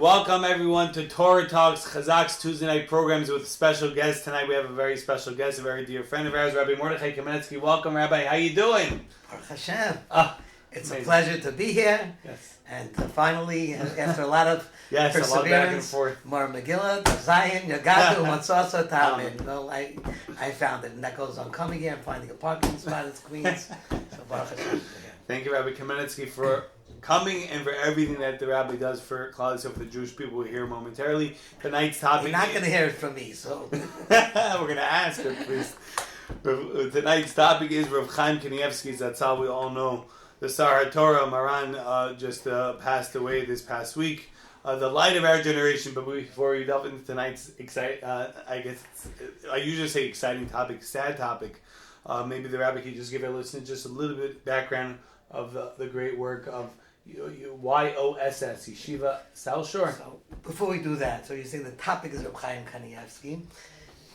Welcome everyone to Torah Talks, Chazaq's Tuesday night programs with a special guest. Tonight we have a very special guest, a very dear friend of ours, Rabbi Mordechai Kamenetzky. Welcome, Rabbi. How you doing? Baruch Hashem. It's amazing. A pleasure to be here. Yes. And finally, after a lot of yes, perseverance, a lot back and forth. More Megillah, Zion, Yagadu, Matzasa, Tamin. Well, I found it, and that goes on coming here and finding a parking spot in Queens. So Baruch Hashem. Thank you, Rabbi Kamenetzky, for coming and for everything that the Rabbi does for Klal Yisrael, for the Jewish people. We'll hear momentarily. Tonight's topic. You're not going to hear it from me, so. We're going to ask her, please. Tonight's topic is Rav Chaim Kanievsky. That's how we all know. The Sar Torah Maran just passed away this past week. The light of our generation. But before we delve into tonight's I usually say exciting topic, sad topic. Maybe the Rabbi could just give our listeners just a little bit background of the great work of YOSS, Yeshiva South Shore. So before we do that, so you say the topic is Reb Chaim Kanievsky.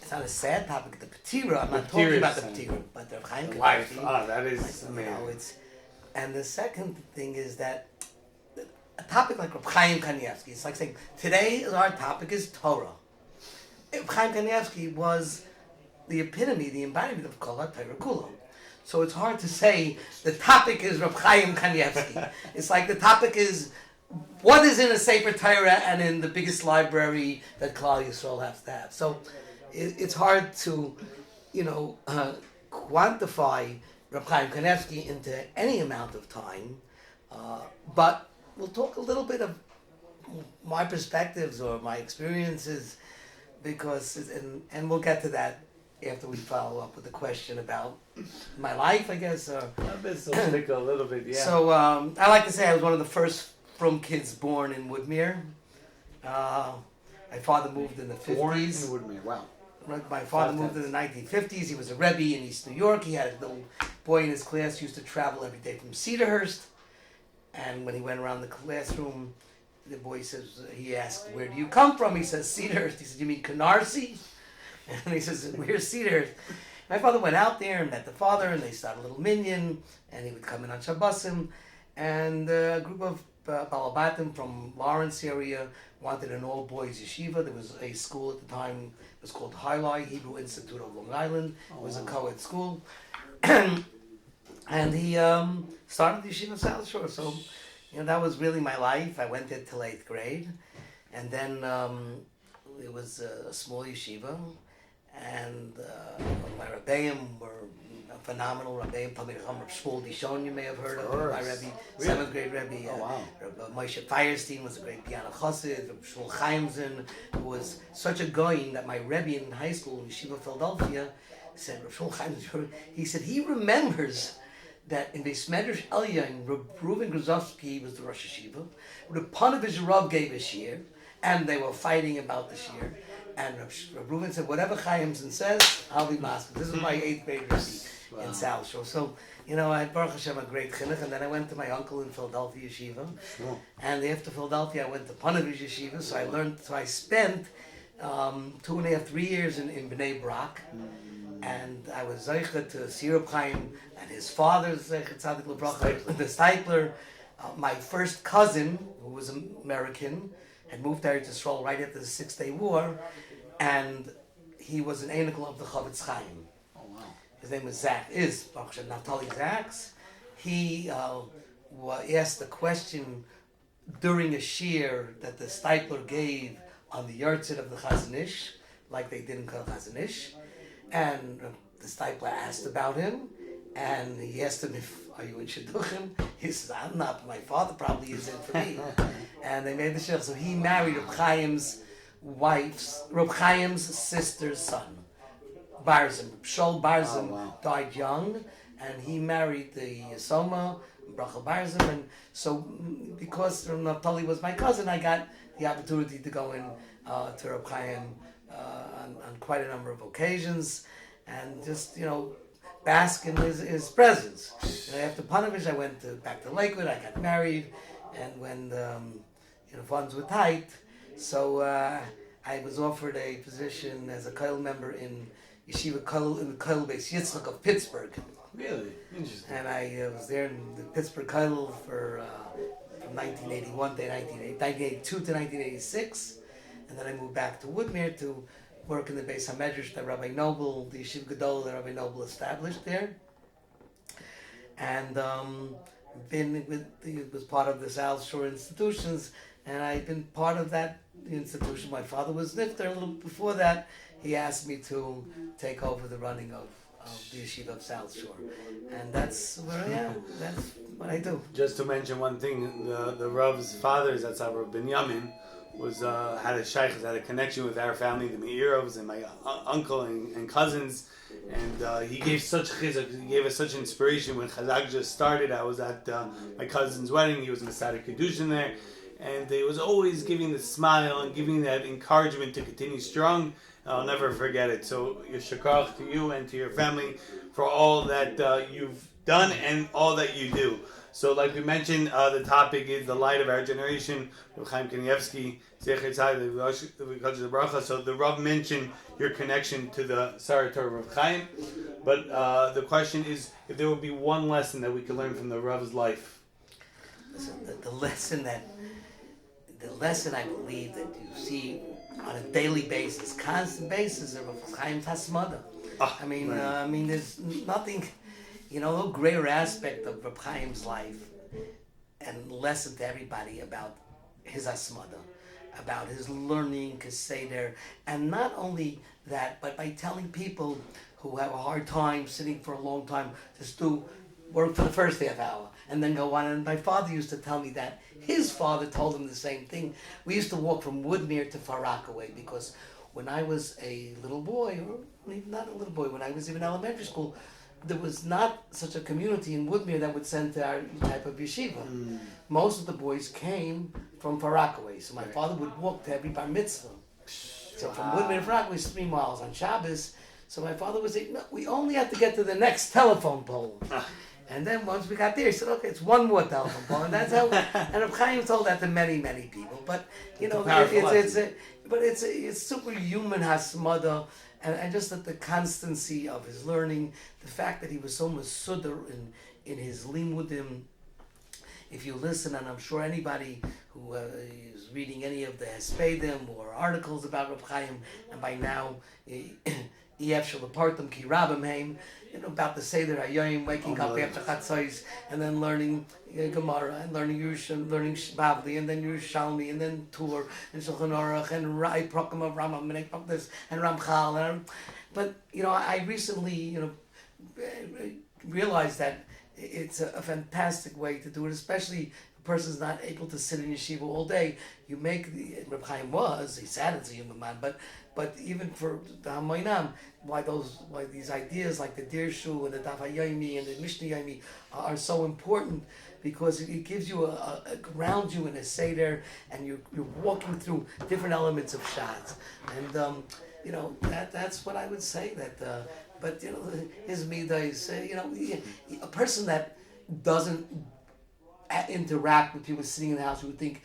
It's not a sad topic. The Petira, I'm not talking about the Petira, but the Reb Chaim Kanievsky. Life, that is amazing. And the second thing is that a topic like Reb Chaim Kanievsky, it's like saying, today our topic is Torah. Reb Chaim Kanievsky was the epitome, the embodiment of Kol HaTorah Kula. So it's hard to say the topic is Reb Chaim Kanievsky. It's like the topic is what is in a Sefer Torah and in the biggest library that Klal Yisrael has to have. So it's hard to, quantify Reb Chaim Kanievsky into any amount of time. But we'll talk a little bit of my perspectives or my experiences, because, and we'll get to that after we follow up with a question about my life, I guess. A little bit, yeah. So I like to say I was one of the first frum kids born in Woodmere. My father moved in the 50s. Born in Woodmere, wow. My father moved in the 1950s. He was a Rabbi in East New York. He had a little boy in his class who used to travel every day from Cedarhurst. And when he went around the classroom, the boy says, he asked, "Where do you come from?" He says, "Cedarhurst." He said, "You mean Canarsie?" And he says, "Where's Cedarhurst?" My father went out there and met the father, and they started a little minyan, and he would come in on Shabbosim, and a group of Balabatim from Lawrence area wanted an all-boys yeshiva. There was a school at the time, it was called Highlight Hebrew Institute of Long Island. It was a co-ed school. And he started the yeshiva South Shore. So, that was really my life. I went there till 8th grade. And then it was a small yeshiva. And my Rabbeim were phenomenal. Rabbeim, Talmid Chacham, Shmuel Dishon, you may have heard of. My Rebbe, 7th grade Rebbe. Moshe Feierstein was a great piano chassid. Shmuel Chaimson, who was such a goyin that my Rebbe in high school in Yeshiva Philadelphia said, Shmuel Chaimson, he said he remembers that in Beis Medrash Elyon, Reuven Grozovsky was the Rosh Yeshiva. Reb Panovich Rav gave a shir, and they were fighting about the shir. And Reb Reuven said, "Whatever Chaimson says, I'll be master." This is my 8th grade Rebbe in South Shore. So, I had Baruch Hashem a great chinuch, and then I went to my uncle in Philadelphia Yeshiva. Sure. And after Philadelphia, I went to Panovich Yeshiva. So I spent 2.5, 3 years in Bnei Brak. And I was zeicha to Sirab Chaim and his father's zeicha Tzadik L'Bracha, the Steipler. My first cousin, who was American, had moved to Eretz Yisrael right after the 6-Day War, and he was an Einikel of the Chavetz Chaim. Oh wow! His name was Naftali Zaks. He asked a question during a shir that the Steipler gave on the Yartzit of the Chazon Ish, like they did in Kol Chazon Ish. And the Steipler asked about him, and he asked him, "Are you in Shidduchim?" He says, "I'm not, but my father probably is in for me." And they made the shir. So he married Reb Chaim's sister's son, Barzim. Shol Barzim died young, and he married the Yesoma, Bracha Barzim. And so, because Naftali was my cousin, I got the opportunity to go in to Reb Chaim on quite a number of occasions, and just bask in his presence. After Panovich, I went back to Lakewood. I got married, and when funds were tight, so I was offered a position as a Koil member in Yeshiva Koil, in the Koil Beis Yitzchak of Pittsburgh. Really interesting. And I was there in the Pittsburgh Koil for from 1982 to 1986. And then I moved back to Woodmere to work in the Beis HaMedrash that Rabbi Noble, the Yeshiva Gadol that Rabbi Noble established there. And was part of the South Shore institutions, and I've been part of that institution. My father was nifter. A little before that, he asked me to take over the running of the Yeshiva of South Shore. And that's where I am. That's what I do. Just to mention one thing, the Rav's father, that's Rav Binyamin, was had a shaykhs, had a connection with our family, the Meirovs, and my uncle and cousins, and he gave such chizuk, he gave us such inspiration. When Chazaq just started, I was at my cousin's wedding. He was Masada Kedushin there, and he was always giving the smile and giving that encouragement to continue strong. I'll never forget it. So yeshakach to you and to your family for all that you've done and all that you do. So, like we mentioned, the topic is the light of our generation, Chaim Kanievsky, Zecher Tzaddik. So the Rav mentioned your connection to the Torah of Chaim, but the question is if there would be one lesson that we could learn from the Rav's life. Listen, the lesson I believe that you see on a daily basis, constant basis, of Chaim's Hasmada. I mean, there's nothing. No greater aspect of Reb Chaim's life and lesson to everybody about his asmada, about his learning, his seder, and not only that, but by telling people who have a hard time sitting for a long time, just do work for the first half hour and then go on. And my father used to tell me that his father told him the same thing. We used to walk from Woodmere to Far Rockaway because when I was a little boy, or even not a little boy, when I was even in elementary school, there was not such a community in Woodmere that would send to our type of yeshiva. Most of the boys came from Far Rockaway, so my father would walk to every bar mitzvah. So from Woodmere to Far Rockaway is 3 miles on Shabbos. So my father would say, no, we only have to get to the next telephone pole. And then once we got there, he said, okay, it's one more telephone pole. And that's how, and Reb Chaim told that to many, many people. But, it's superhuman hasmada. And just that the constancy of his learning, the fact that he was so masudar in his limudim. If you listen, and I'm sure anybody who is reading any of the Hespedim or articles about Reb Chaim, and by now, about the Seder Hayoim, waking up after Chatzos, and then learning Gemara, and learning Yerushalmi, learning Bavli, and then Yerushalmi, and then Tur, and Shulchan Aruch, and Rai Prokem of Rambam, and this, and Ramchal. But, I recently, realized that it's a fantastic way to do it, especially a person's not able to sit in yeshiva all day. You make Reb Chaim he sat as a human man, but even for the Hamoinam, why these ideas like the Dirshu and the Daf HaYomi and the Mishnah Yomi are so important, because it gives you grounds you in a Seder, and you're walking through different elements of Shas. And, that's what I would say. But his midah is, a person that doesn't interact with people sitting in the house, you would think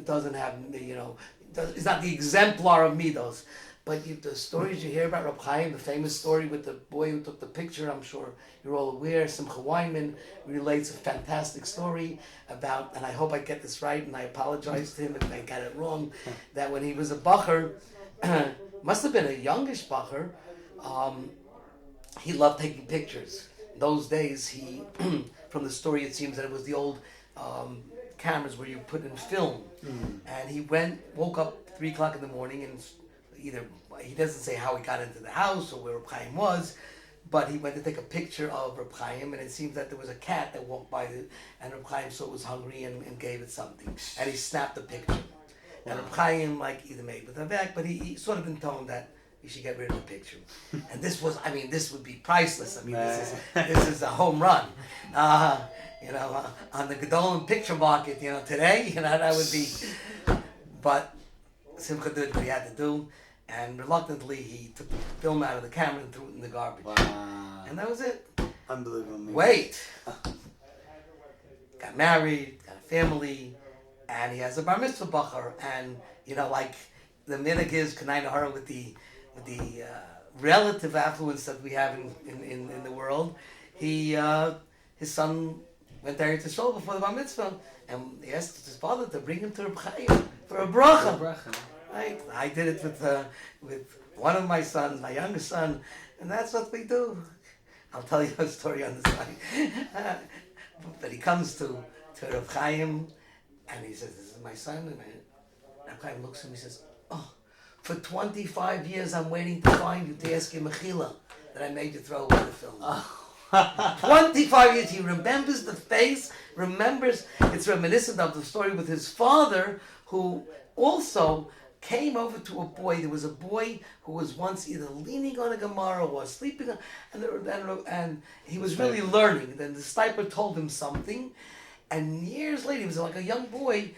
doesn't have, is not the exemplar of midos. But the stories you hear about Reb Chaim, the famous story with the boy who took the picture, I'm sure you're all aware, Simcha Weinman relates a fantastic story about, and I hope I get this right, and I apologize to him if I got it wrong, that when he was a bacher, must have been a youngish bacher, he loved taking pictures. In those days, from the story it seems that it was the old cameras where you put in film. And he woke up 3 o'clock in the morning, and he doesn't say how he got into the house or where Reb Chaim was, but he went to take a picture of Reb Chaim, and it seems that there was a cat that walked by, and Reb Chaim saw it was hungry and gave it something, and he snapped the picture. And Reb Chaim either made with a back, but he sort of intoned that you should get rid of the picture. And this would be priceless. This is a home run. On the Gedolim picture market, today, that would be. But Simcha did what he had to do, and reluctantly he took the film out of the camera and threw it in the garbage. Wow. And that was it. Unbelievable. Wait. Got married, got a family, and he has a bar mitzvah bacher, and like the minhag is Kanai Nahara with the relative affluence that we have in the world. His son went there to show before the bar mitzvah, and he asked his father to bring him to Reb Chaim for a bracha. Right? I did it with one of my sons, my youngest son, and that's what we do. I'll tell you a story on the side. But he comes to Reb Chaim, and he says, "This is my son." And Reb Chaim looks at him and he says, "Oh, for 25 years I'm waiting to find you to ask you mechila that I made you throw away the film." 25 years. He remembers the face, it's reminiscent of the story with his father, who also came over to a boy. There was a boy who was once either leaning on a Gemara or sleeping on, and he was really learning. Then the stipler told him something, and years later, he was like a young boy.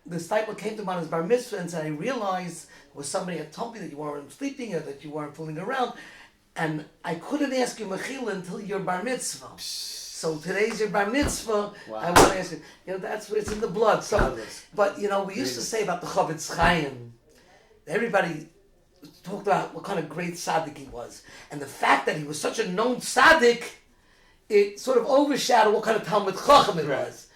The stipler came to him on his bar mitzvah and said, "I realized was somebody had told me that you weren't sleeping or that you weren't fooling around, and I couldn't ask you mechila until your bar mitzvah. So today's your bar mitzvah. Wow. I want to ask you. That's it's in the blood. So, but we used to say about the Chavetz Chaim. Everybody talked about what kind of great tzaddik he was, and the fact that he was such a known tzaddik, it sort of overshadowed what kind of Talmud Chacham it was.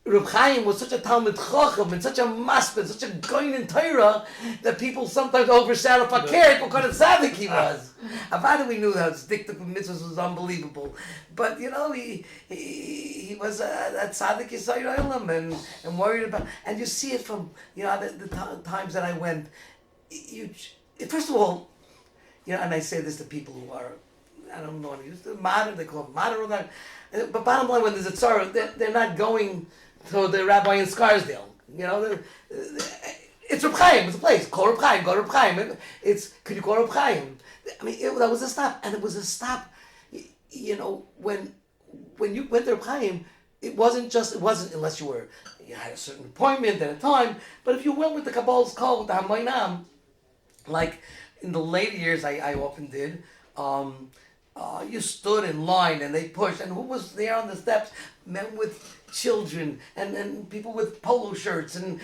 Reb Chaim was such a Talmud Chacham and such a masbid, such a goyin in Torah that people sometimes overshadow fakir what kind of tzaddik he was. Avada, we knew that his diktuk of mitzvahs was unbelievable, but he was a tzaddik yisayir olam and worried about. And you see it from the times that I went. First of all, and I say this to people who are, I don't know what to use, modern. They call them modern, but bottom line, when there's a tzara, they're not going to the rabbi in Scarsdale. It's Reb Chaim. It's a place. Call Reb Chaim. Go to Reb Chaim. Could you call Reb Chaim? I mean, that was a stop, and it was a stop. When you went to Reb Chaim, it wasn't unless you had a certain appointment at a time. But if you went with the Kabbal's call with the Hamoinam, like in the later years, I often did. You stood in line and they pushed, and who was there on the steps? Men with children and people with polo shirts and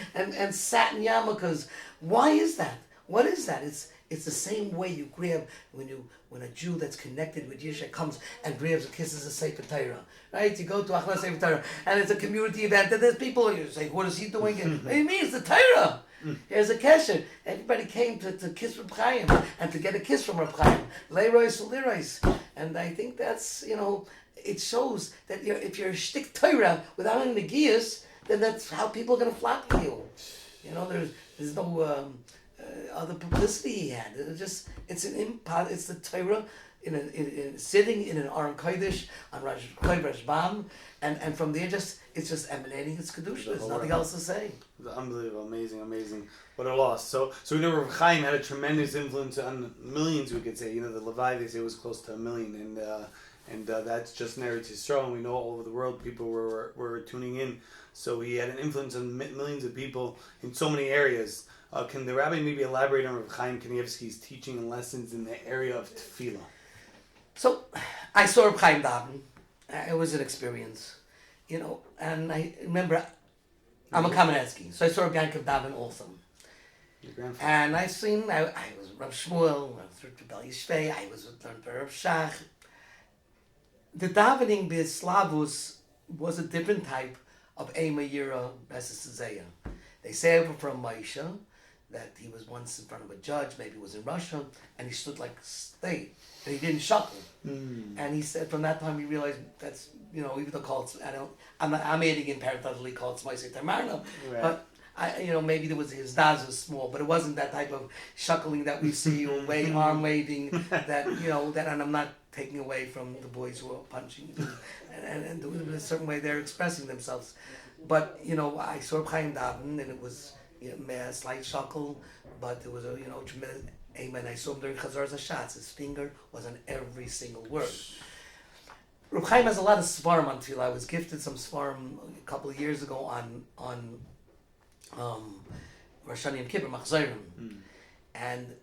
satin yarmulkes. Why is that? What is that? It's the same way you grab when a Jew that's connected with Yisha comes and grabs and kisses a Sefer Torah, right? You go to Achlas Sefer Torah and it's a community event and there's people, you say, what is he doing? What do you mean? It's the Torah. Here's a kesher. Everybody came to kiss Reb Chaim and to get a kiss from Reb Chaim. Leirois ulirois. And I think that's, it shows that if you're a shtik Torah without any negias, then that's how people are going to flock to you. There's no other publicity he had. It's the Torah sitting in an Aron Kodesh on Rosh Bam, and from there it's just emanating its kedusha. There's nothing else to say. Unbelievable, amazing. What a loss. So we know Reb Chaim had a tremendous influence on millions. We could say, the Levi, they say, was close to 1 million, and that's just in Eretz Yisrael. And we know all over the world people were tuning in. So he had an influence on millions of people in so many areas. Can the rabbi maybe elaborate on Reb Chaim Kanievsky's teaching and lessons in the area of tefillah? So I saw Reb Chaim daven. It was an experience, and I remember I'm a Kamenetzky, so I saw Reb Yankov daven also. Your grandfather. And I was Rav Shmuel, I was with Rabbi Yishvei, I was with Rav Shach. The davening b'Slavus was a different type of Ema Yira Besesazaya. They say over from Moshe that he was once in front of a judge, maybe he was in Russia, and he stood like state, and he didn't shuffle. And he said from that time he realized that's, even though called, I'm adding in parenthetically called Smaisei Tamarno, but maybe there was his daz was small, but it wasn't that type of shuckling that we see or arm waving that, and I'm not taking away from the boys who are punching and in a certain way they're expressing themselves. But, I saw Chaim daven, and it was a slight shuckle, but it was a tremendous amen. I saw him during Chazar Zashatz. His finger was on every single word. Reb Chaim has a lot of svarim on tefillah. I was gifted some svarim a couple of years ago on Rosh Hashanah Yom Kippur, Machzorim. And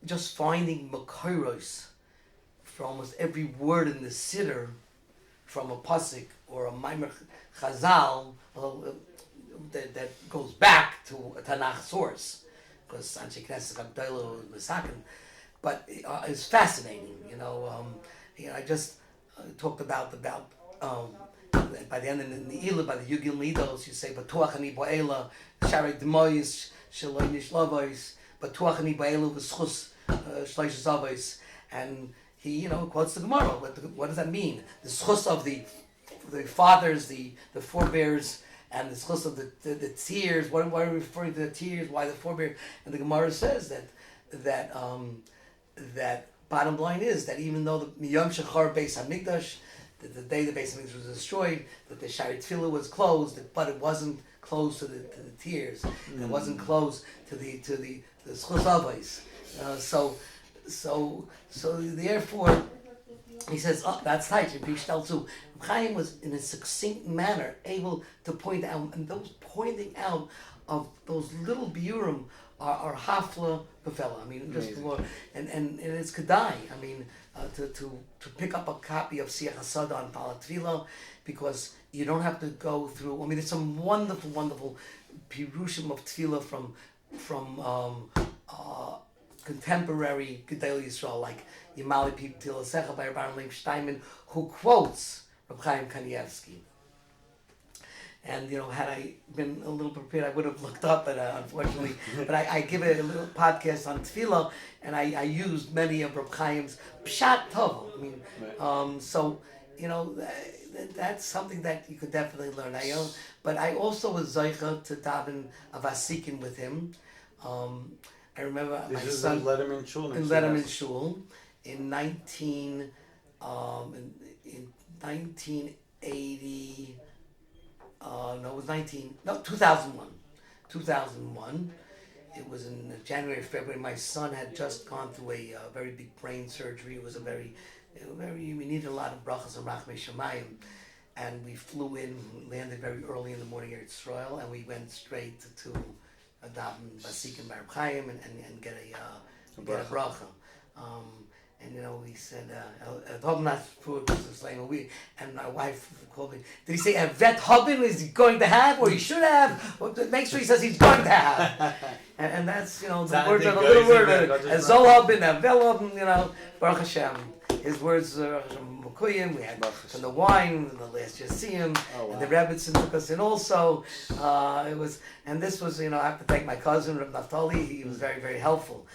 just finding makoros for almost every word in the siddur from a pasuk or a maimer Chazal that goes back to a Tanakh source, because Anshe Knesset Gabdelo Misakin, but it's fascinating. I just talked about by the end in the Ila, by the Yugil Midos, you say, Batuach ani bo'ela, Shari Demois, Shaloi Nishlavos, Batuach ani bo'ela, V'schus, Shloish Zavos. And he, quotes the Gemara. What does that mean? The schus of the fathers, the forebears, and the schus of the tears. Why are we referring to the tears? Why the forebears? And the Gemara says that bottom line is that even though the Miyam Shechar Beis Hamikdash, the day the Beis Hamikdash was destroyed, that the Shari Tefillah was closed, but it wasn't closed to the tears. It wasn't closed to the schus avos. So therefore, he says, that's tight. Chaim was in a succinct manner able to point out, and those pointing out of those little biurim are hafla befella. I mean, just more, and it's kedai. I mean, to pick up a copy of Siach Hasada on Palat Tvila, because you don't have to go through. I mean, there's some wonderful pirushim of Tvila from contemporary Gedolei Yisrael, like Yimali Pip Tilasecha by Rabbi Leib Steinman, who quotes Rabbi Chaim Kanievsky. And had I been a little prepared, I would have looked up, but unfortunately, but I give it a little podcast on Tefillah, and I used many of Rabbi Chaim's Pshat Tov. I mean, so that's something that you could definitely learn. But I also was zeicha to daven avasikin with him. I remember my son in Letterman Shul. In Letterman Shul in 1980. It was 2001. 2001. It was in January, February. My son had just gone through a very big brain surgery. It was we needed a lot of brachas and rachmei shamayim. And we flew in, landed very early in the morning here at Israel, and we went straight to daven Basikin Bar Chaim and get a bracha. And we said, and my wife called me. Did he say a vet hobin is he going to have, or he should have? Well, make sure he says he's going to have. and that's the words are the little word. A zol hobin, a vel hobin, Baruch Hashem. His words are Mukuyim. We had from the wine, the last Yasiyim, and the Rebbitzin took us in also. It was, and this was, I have to thank my cousin Reb Naftali. He was very, very helpful.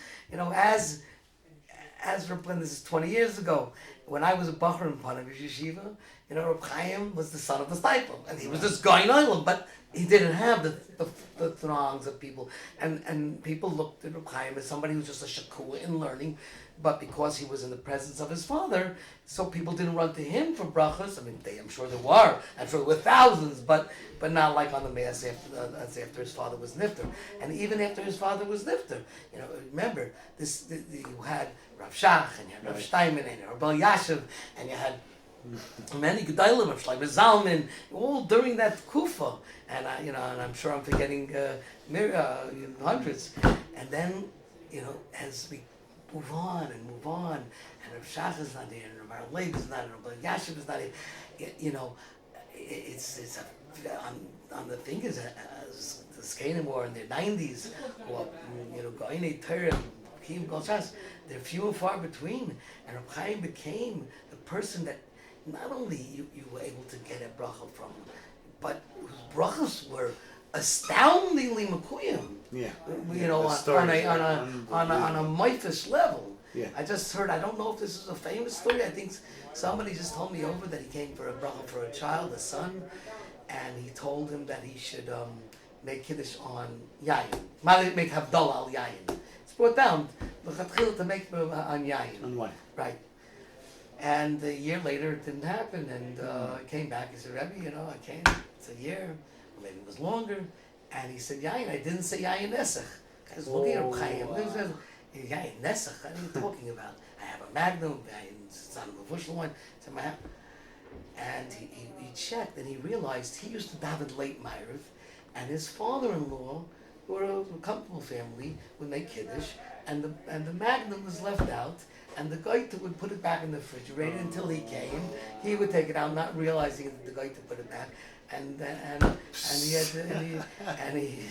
As Reb, this is 20 years ago, when I was a Bachar in Panavish Yeshiva, Reb Chaim was the son of the stipend, and he was just going on, but he didn't have the throngs of people, and people looked at Reb Chaim as somebody who was just a shakua in learning, but because he was in the presence of his father, so people didn't run to him for brachas. I mean, I'm sure there were, I'm sure there were thousands, but not like on the mass after his father was nifter, and even after his father was nifter, remember you had Rav Shach, and you had Rav Steinman, and Rabbi Yashiv, and you had many Gedolim of Shlomo Zalman, all during that Kufa, and and I'm sure I'm forgetting hundreds, and then as we move on, and Rav Shach is not there, and Rabbi Leib is not there, Rabbi Yashiv is not there, it's on the fingers, the Skanim were in their 90s, or Goinei Torah, they're few and far between, and Reb Chaim became the person that not only you were able to get a bracha from, but whose brachas were astoundingly mekuyim. Yeah. On a mythish level. Yeah. I just heard. I don't know if this is a famous story. I think somebody just told me over that he came for a bracha for a child, a son, and he told him that he should make kiddush on yayin, make havdalah al yayin. Brought down to make on yayin. On wine. Right. And a year later it didn't happen, and I came back. He said, Rebbe, I came. It's a year, or maybe it was longer. And he said, yayin. I didn't say yayin nesach. I was looking at Chaim. Yayin nesach. What are you talking about? I have a magnum. It's not a bushel one. It's in my house. And he checked, and he realized he used to daven late Ma'ariv, and his father-in-law, who were a comfortable family, would make kiddush, and the magnum was left out, and the goiter would put it back in the refrigerator until he came. He would take it out, not realizing that the goiter put it back, and then he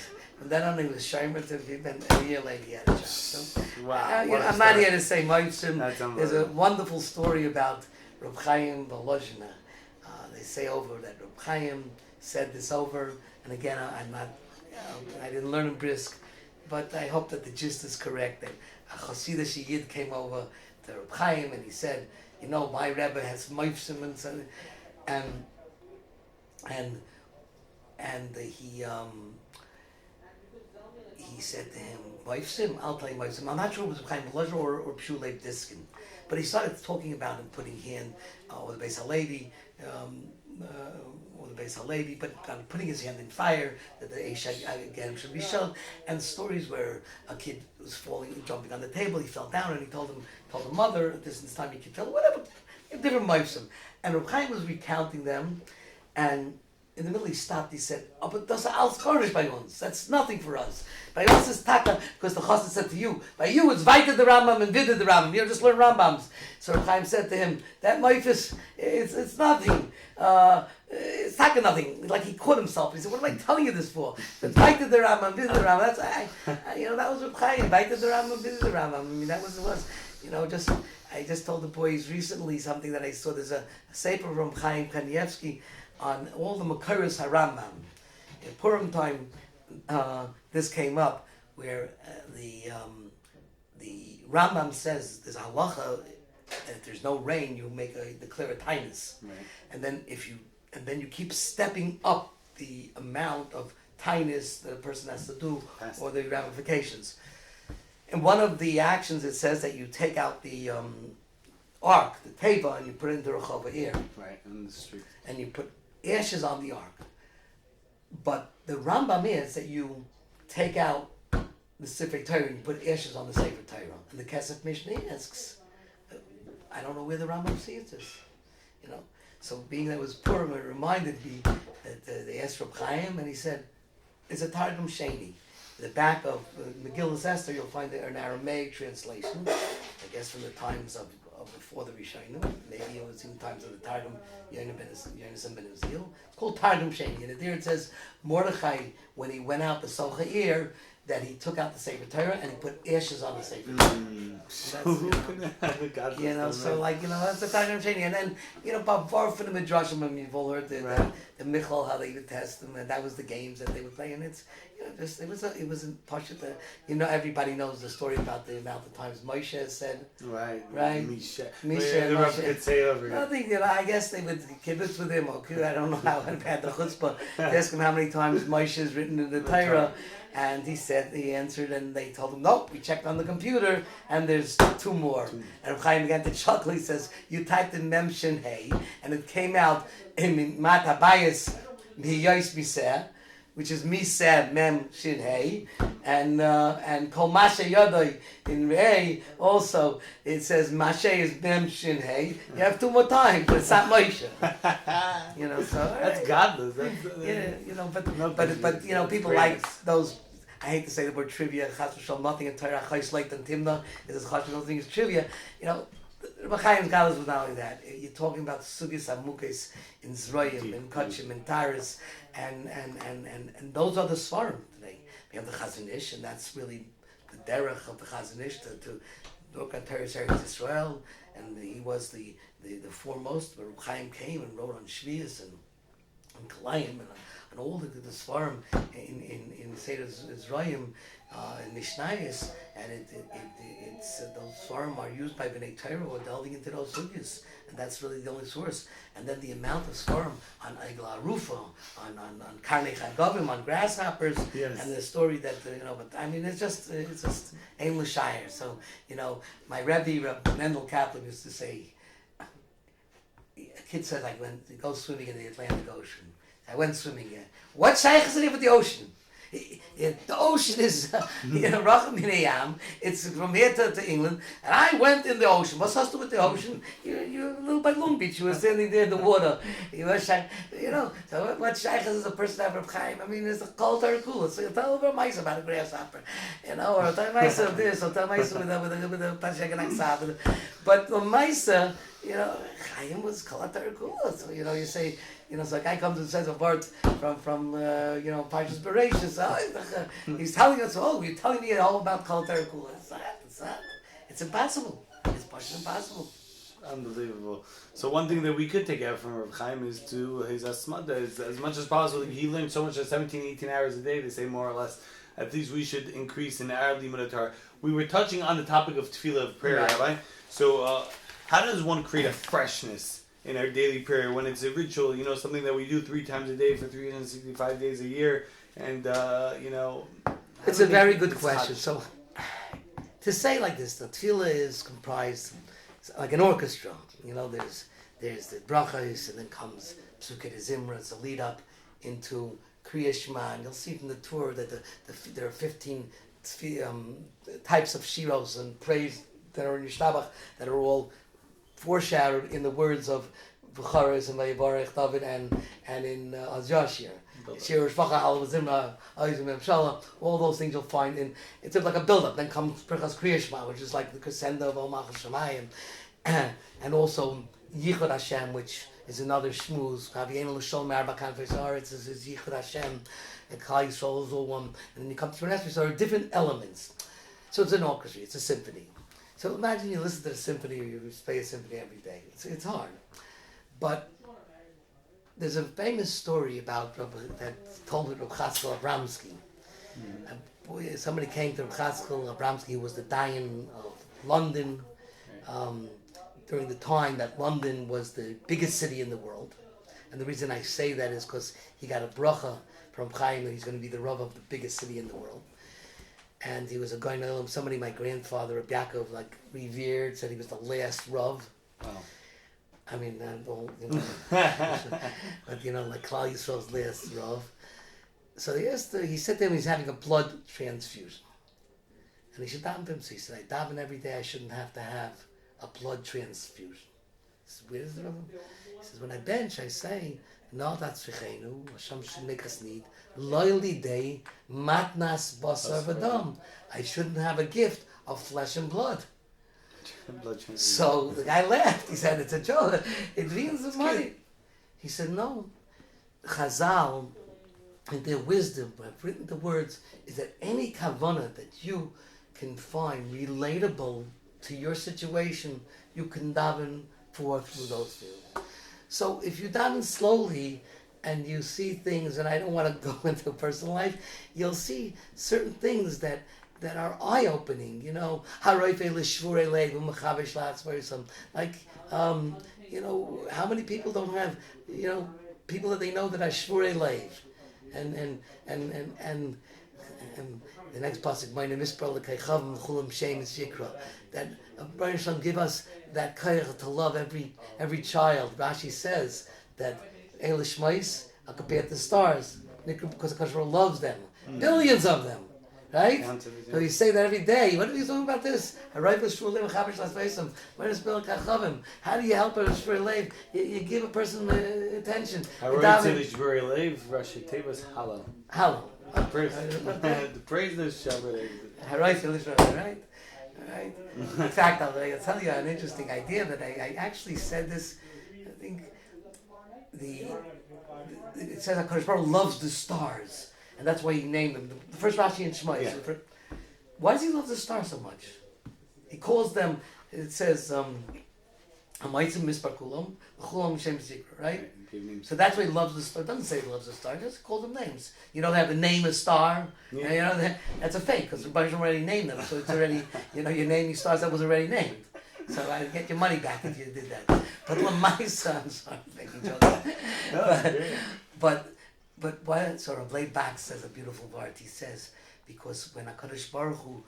was shomer to him, and a year later he had a child. So, wow! I'm not here to say Moitzim. There's a wonderful story about Reb Chaim Volozhina. say over that Reb Chaim said this over, and again, I'm not, I didn't learn in Brisk, but I hope that the gist is correct, that a Hasidic Yid came over to Reb Chaim and he said, my Rebbe has moifsim and he said to him, moifsim, I'll tell you moifsim. I'm not sure if it was Chaim Belazar or Pshulev Diskin, but he started talking about him putting hand over the Beis HaLevi, but putting his hand in fire, that the Eish again should be shelled, and stories where a kid was jumping on the table, he fell down, and he told the mother, at this time he could tell, whatever, different moifsim. And Reb Chaim was recounting them, and in the middle he stopped, he said, but das alles chorish by uns, that's nothing for us. By us is taka, because the chassid said to you, by you it's weiter the Rambam and vidder the Rambam, you just learn Rambams. So Reb Chaim said to him, that moifis, it's nothing. It's taka nothing. Like he caught himself. He said, what am I telling you this for? It's weiter the Rambam, vidder the Rambam. That's, that was Reb Chaim, weiter the Rambam, vidder the Rambam. I mean, that was, I just told the boys recently something that I saw. There's a sefer from Chaim Kanievsky on all the Makoros HaRambam. In Purim time, this came up where the Rambam says there's a halacha that if there's no rain, you declare a tainus, right. And then you keep stepping up the amount of tainus that a person has to do, or the ramifications. And one of the actions, it says that you take out the ark, the teva, and you put it into Rechava Ir. Right, on the street. And you put ashes on the ark. But the Rambam is that you take out the Sefer Torah and you put ashes on the Sefer Torah. And the Kesef Mishnah asks, I don't know where the Rambam sees this. So being that it was Purim, it reminded me that they asked Reb Chaim, and he said, it's a Targum Sheni. The back of Megillah Esther, you'll find an Aramaic translation, I guess from the times of before the Rishonim. Maybe it was in times of the Targum Yonasan ben Uzziel. It's called Targum Sheni, and there it says Mordechai, when he went out the Sochair, that he took out the Sefer Torah and he put ashes on the Sefer Torah. That's the Targum Sheni. And then, far from the Midrashim, I mean, you've all heard the Michal, how they would test them, and that was the games that they would play, and it was in Pasha. Everybody knows the story about the amount of times Moshe said. Right. Misha. The Rabbi could say over here. Nothing. I guess they would kibitz with him. Okay, I don't know how bad the chutzpah. They asked him how many times Moshe is written in the Torah, and he answered, and they told him, nope. We checked on the computer, and there's 2 more. And Chaim began to chuckle. He says, you typed in Mem Shin Hey, and it came out in Mat Habayis Miyois Miseh, which is Miseh Mem Shin Hey, and Kol Mashe Yodoi in Rei also it says Mashe is Mem Shin Hey. You have 2 more times, but it's not Moshe. So that's godless. But people like those. I hate to say the word trivia. Chas v'shal, nothing in Torah. Chayis Leit and Timna is as chas v'shal thing is trivia. Rabbi Chaim's godless was not only that. You're talking about sugis amukes in Zroyim, in Kachim, in Taris, and those are the svarim today. We have the Chazon Ish, and that's really the derech of the Chazon Ish to look at Torah Eretz Israel, and he was the foremost. But Rabbi Chaim came and wrote on Shvius and Kalayim and all the svarim in Seder Israel, in Mishnayos, and it's those svarim are used by Bnei Torah who are delving into those sugyas, and that's really the only source. And then the amount of svarim on Egla Rufa, on Karnei Chagavim, on grasshoppers, yes. And the story that but I mean it's just aimless shire. So my Rabbi Mendel Kaplan used to say, a kid said I went to go swimming in the Atlantic Ocean. I went swimming here. What shaykh is it with the ocean? The ocean is Racham Minayam. It's from here to England, and I went in the ocean. What's has to do with the ocean? You're a little by Long Beach. You were standing there in the water. So what shaykh is a person of Chaim? I mean, it's a kol tarakula. So you tell over mice about a grasshopper, or tell mice of this, or tell mice with a pashek and aksab. But the mice, Chaim was kol tarakula. So you say. So a guy comes and says a word from Parshas Bereshis. He's telling us, you're telling me all about Kol Terakula. It's impossible. It's impossible. Unbelievable. So one thing that we could take out from Rav Chaim is to his asmada is as much as possible. He learned so much at 17, 18 hours a day. They say more or less. At least we should increase in our limud Torah. We were touching on the topic of tefillah of prayer, Rabbi. So how does one create a freshness in our daily prayer when it's a ritual? You know, something that we do 3 times a day for 365 days a year, and you know. It's a very good question. So, to say like this, the tefillah is comprised like an orchestra. You know, there's the brachas, and then comes Psukei Zimra. It's a lead up into Kriya Shema. And you'll see from the Torah that there are 15 types of shiros and praise that are in Yishtabach that are all foreshadowed in the words of V'chares and Vayivarech David and in Yashir. All those things you'll find in. It's like a build-up. Then comes Prichas Kriya Shema, which is like the crescendo of Omach Shemayim, and also Yichud Hashem, which is another shmooze. Havienu l'shol me'arba kanfei haaretz is Yichud Hashem, and Klal Yisrael is all one. And then you come to an so there are different elements. So it's an orchestra. It's a symphony. So imagine you listen to a symphony, or you play a symphony every day. It's hard, but there's a famous story about that told with Rav Chazaq Abramsky. Somebody came to Rav Chazaq Abramsky, who was the Dayan of London during the time that London was the biggest city in the world. And the reason I say that is because he got a bracha from Chaim that he's going to be the Rav of the biggest city in the world. And he was a guy, somebody my grandfather, Rabbi Yaakov, like revered, said he was the last Rav. Wow. I mean, but like Klal Yisrael's last Rav. So he said to him he's having a blood transfusion. And he should daven him. So he said, I daven every day, I shouldn't have to have a blood transfusion. He said, where is the Rav? He says, when I bench, I say, no, that's V'cheinu, Hashem should make us need. Loyally day, matnas basar v'dam. I shouldn't have a gift of flesh and blood. So the guy laughed. He said, it's a joke. It means the money. He said, no. Chazal, in their wisdom, have written the words, is that any kavanah that you can find relatable to your situation, you can daven for through those fields. So if you daven slowly and you see things, and I don't want to go into personal life, you'll see certain things that are eye-opening, like, how many people don't have, people that they know that are shvurei leiv, and the next pasuk, my name is that Baruch Hashem give us that koyach to love every child. Rashi says that Eilish Shmais are compared to stars because Hashem loves them, billions of them. Right? So you say that every day. What are you talking about this? How do you help a you give a person attention. Hallow. Praise the Shabbat. Right? In fact, I'll tell you an interesting idea that I actually said this. I think it says that HaKadosh Baruch Hu loves the stars. And that's why he named them. The first Rashi in Shema. Yeah. Why does he love the stars so much? He calls them, it says, right? So that's why he loves the star. It doesn't say he loves the star, just calls them names. They have the name a star. Yeah. That's a fake, because the Rebbe already named them. So it's already, you're naming stars that was already named. So I'd get your money back if you did that. But when my sons are making jokes. But why? So Rabbi Back says a beautiful word. He says, because when HaKadosh Baruch Hu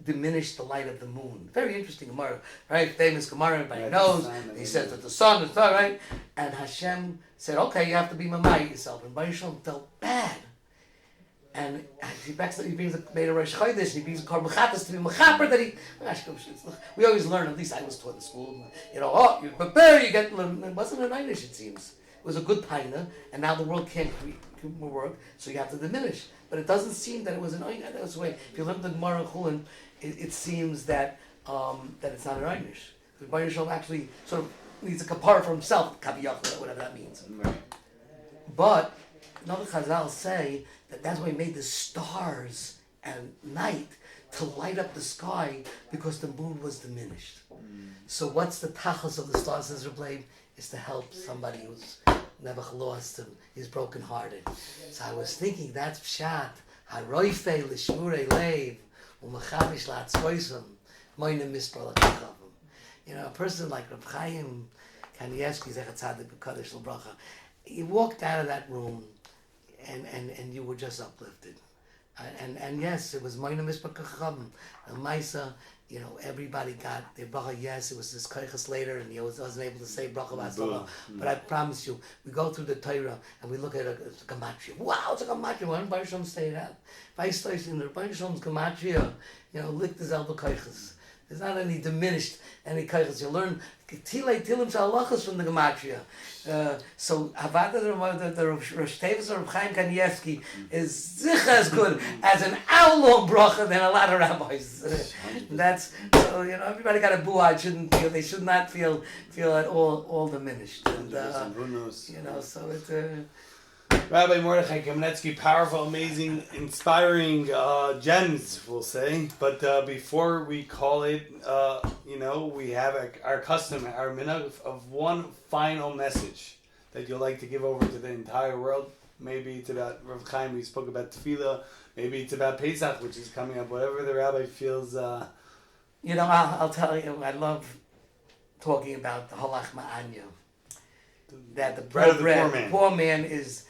diminished the light of the moon, very interesting Gemara, right? Famous Gemara, everybody knows. He says that the sun is not right, and Hashem said, "Okay, you have to be mamay yourself." And Baruch Hashem felt bad, and he made a Rosh Chodesh, and he brings a korban chatas to be mechaper that he. We always learn. At least I was taught in school. You prepare, you get. It wasn't an Einish, it seems. It was a good paina, and now the world can't work, so you have to diminish. But it doesn't seem that it was an einish. That's the way. If you look at the Gemara in Chulin, it seems that it's not an einish. The Baruch Hashem actually sort of needs a kapara for himself, kaviyach, whatever that means. Right. But another Chazal say that that's why he made the stars and night to light up the sky because the moon was diminished. So what's the tachas of the stars, says Rabbi, is to help somebody who's never lost and is brokenhearted. So I was thinking that's pshat, haroife l'shmurei leiv, u'mechavish la'atzkoisem, moinem mispar l'kachavim. You know, a person like Rabbi Chaim, Kanievsky-The, you walked out of that room and you were just uplifted. And yes, it was moinem mispar l'kachavim. And Maisa, you know, everybody got their bracha. Yes, it was this kaichas later, and he wasn't able to say bracha b'atzlacha. But I promise you, we go through the Torah and we look at a gematria. Wow, it's a gematria. Why didn't Baruch Shalom say that? If in the Baruch Shalom's gematria, you know, lick the zelda kaichas. There's not any diminished any kaichas. You learn tilei tilim shalachas from the gematria. So Havada the Rosh Tevis or Chaim Kanievsky is zich as good as an hour-long bracha than a lot of rabbis. That's so, you know, everybody got a buah. They should not feel at all diminished. And who knows? you know, so it's Rabbi Mordechai Kamenetzky, powerful, amazing, inspiring gems, we'll say. But before we call it, you know, we have our custom, our minhag of one final message that you'd like to give over to the entire world. Maybe it's about Rav Chaim, we spoke about tefillah. Maybe it's about Pesach, which is coming up. Whatever the rabbi feels. You know, I'll tell you, I love talking about the halach ma'anya. That the poor man is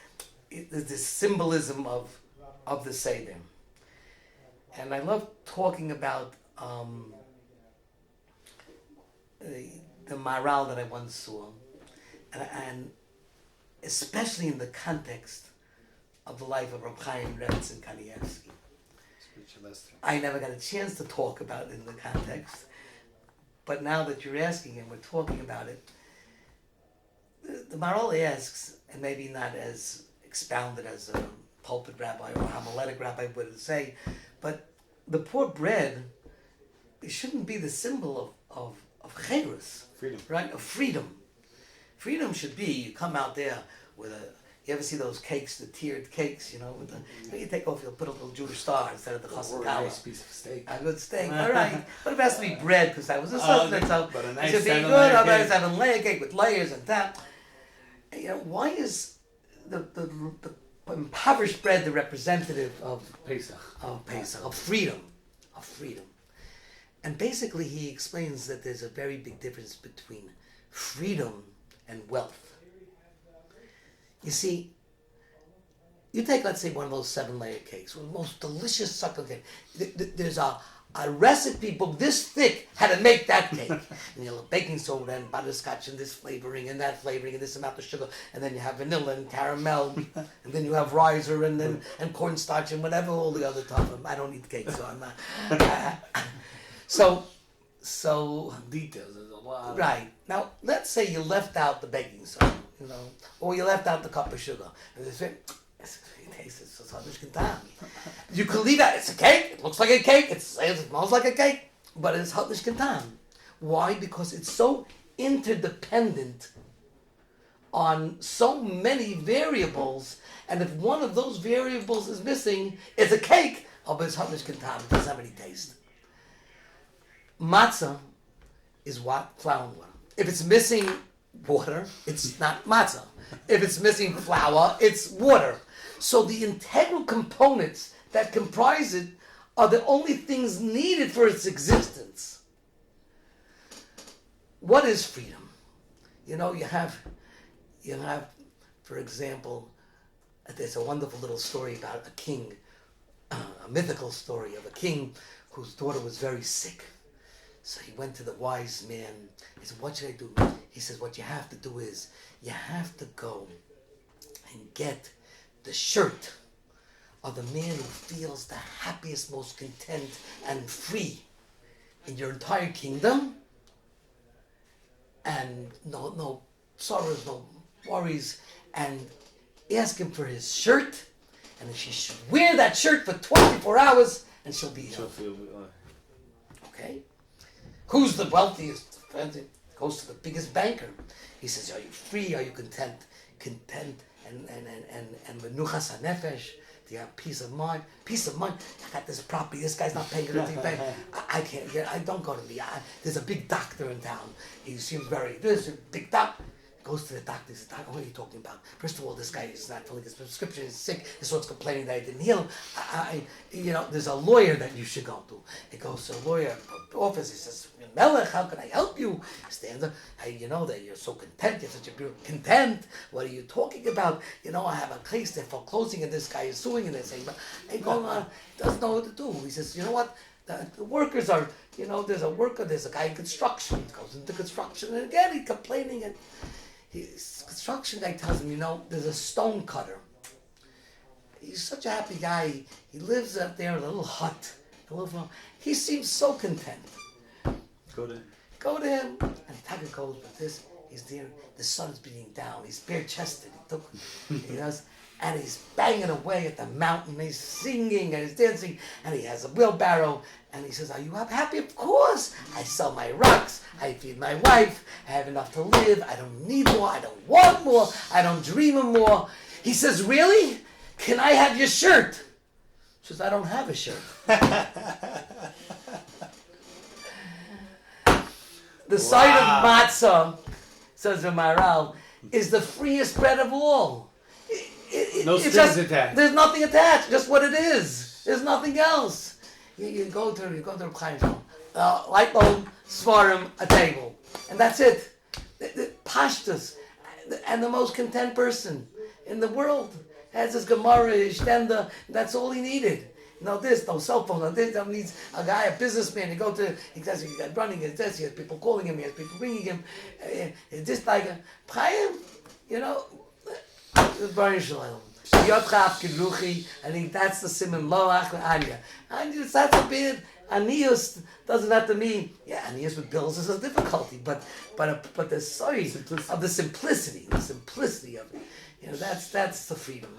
the symbolism of the Seder. And I love talking about the Maral that I once saw, and especially in the context of the life of Rabbi Chaim and Kanievsky. I never got a chance to talk about it in the context, but now that you're asking and we're talking about it, the Maral asks, and maybe not as expounded as a pulpit rabbi or a homiletic rabbi would say, but the poor bread, it shouldn't be the symbol of chayrus, freedom, right? Of freedom. Freedom should be, you come out there with you ever see those cakes, the tiered cakes, you know, with you take off, you'll put a little Jewish star instead of the chassid. Or a nice piece of steak. A good steak, all right. But it has to be bread, because that was a substance, so but a nice it should be good. Otherwise, 7-layer cake with layers and that. You know, why is the impoverished bread the representative of Pesach, of freedom, And basically he explains that there's a very big difference between freedom and wealth. You see, you take, let's say, one of those 7-layer cakes, one of the most delicious suckling cake. There's a recipe book this thick how to make that cake. And you have baking soda and butterscotch and this flavoring and that flavoring and this amount of sugar, and then you have vanilla and caramel, and then you have riser and cornstarch and whatever all the other stuff. I don't eat cake, so I'm not. So details. There's a lot. Right. Now, let's say you left out the baking soda, you know, or you left out the cup of sugar. And it tastes so hotnish. You can leave out. It's a cake. It looks like a cake. It smells like a cake, but it's hotnish kentam. Why? Because it's so interdependent on so many variables, and if one of those variables is missing, it's a cake. Oh, but it's hotnish kentam. It doesn't have any taste. Matzah is what? Flour and water. If it's missing water, it's not matzah. If it's missing flour, it's water. So the integral components that comprise it are the only things needed for its existence. What is freedom? You know, you have, for example, there's a wonderful little story about a king, a mythical story of a king whose daughter was very sick. So he went to the wise man. He said, what should I do? He says, what you have to do is, you have to go and get the shirt of the man who feels the happiest, most content and free in your entire kingdom. And no sorrows, no worries. And ask him for his shirt. And she should wear that shirt for 24 hours and she'll be healthy. Okay? Who's the wealthiest? Goes to the biggest banker. He says, are you free? Are you content? Content and menuchas hanefesh. Do you have peace of mind? Peace of mind. I got this property. This guy's not paying anything back. I can't get. I don't go to the. There's a big doctor in town. He seems very. There's a big doctor. Goes to the doctor. He says, "Doctor, what are you talking about? First of all, this guy is not filling his prescription. He's sick. This one's complaining that I didn't heal him. There's a lawyer that you should go to." He goes to a lawyer office. He says, "Melech, how can I help you?" He stands up. "Hey, you know that you're so content. You're such a beautiful content. What are you talking about? I have a case. They're foreclosing, and this guy is suing, and they're saying, hey, going on, doesn't know what to do." He says, "You know what? The workers are. There's a worker. There's a guy in construction. He goes into construction, and again he's complaining and." Construction guy tells him, there's a stone cutter. He's such a happy guy. He lives up there in a little hut. He seems so content. Go to him. And Tiger goes with this. He's there. The sun's beating down. He's bare-chested. He does. And he's banging away at the mountain. He's singing and he's dancing. And he has a wheelbarrow. And he says, "Are you happy?" "Of course. I sell my rocks. I feed my wife. I have enough to live. I don't need more. I don't want more. I don't dream of more." He says, "Really? Can I have your shirt?" She says, "I don't have a shirt." The sight of matzah, says the Maharal, is the freest bread of all. No strings attached. There's nothing attached. Just what it is. There's nothing else. You go to Chaim, light bulb, svarim, a table, and that's it. The pashtus, and the most content person in the world has this Gemara, Ishtenda. That's all he needed. No cell phone. No this. No needs a guy, a businessman. He says he's running his desk. He has people calling him. He has people ringing him. This like a Chaim, Baruch Shalom. I think that's the simon loach anya. And it's not so bad. Anius doesn't have to mean anius with bills is a difficulty, but the size of the simplicity of it. That's the freedom.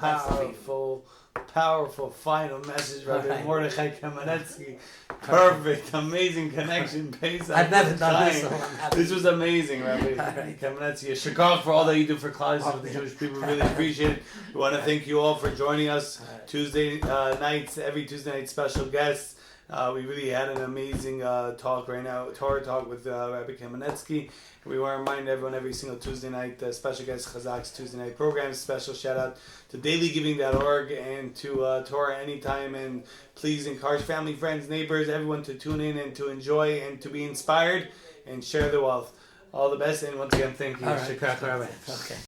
Powerful final message, Rabbi Mordechai Kamenetzky. Perfect, amazing connection. I've never done this, so I'm happy. This was amazing, Rabbi Kamenetzky. Shakar for all that you do for Klal Yisrael, the Jewish people. Really appreciate it. We want to thank you all for joining us. Tuesday nights, every Tuesday night, special guests. We really had an amazing talk right now, Torah talk with Rabbi Kamenetzky. We want to remind everyone every single Tuesday night, special guest Chazaq's Tuesday night programs. Special shout out to dailygiving.org and to Torah Anytime. And please encourage family, friends, neighbors, everyone to tune in and to enjoy and to be inspired and share the wealth. All the best, and once again, thank you. All right. Okay.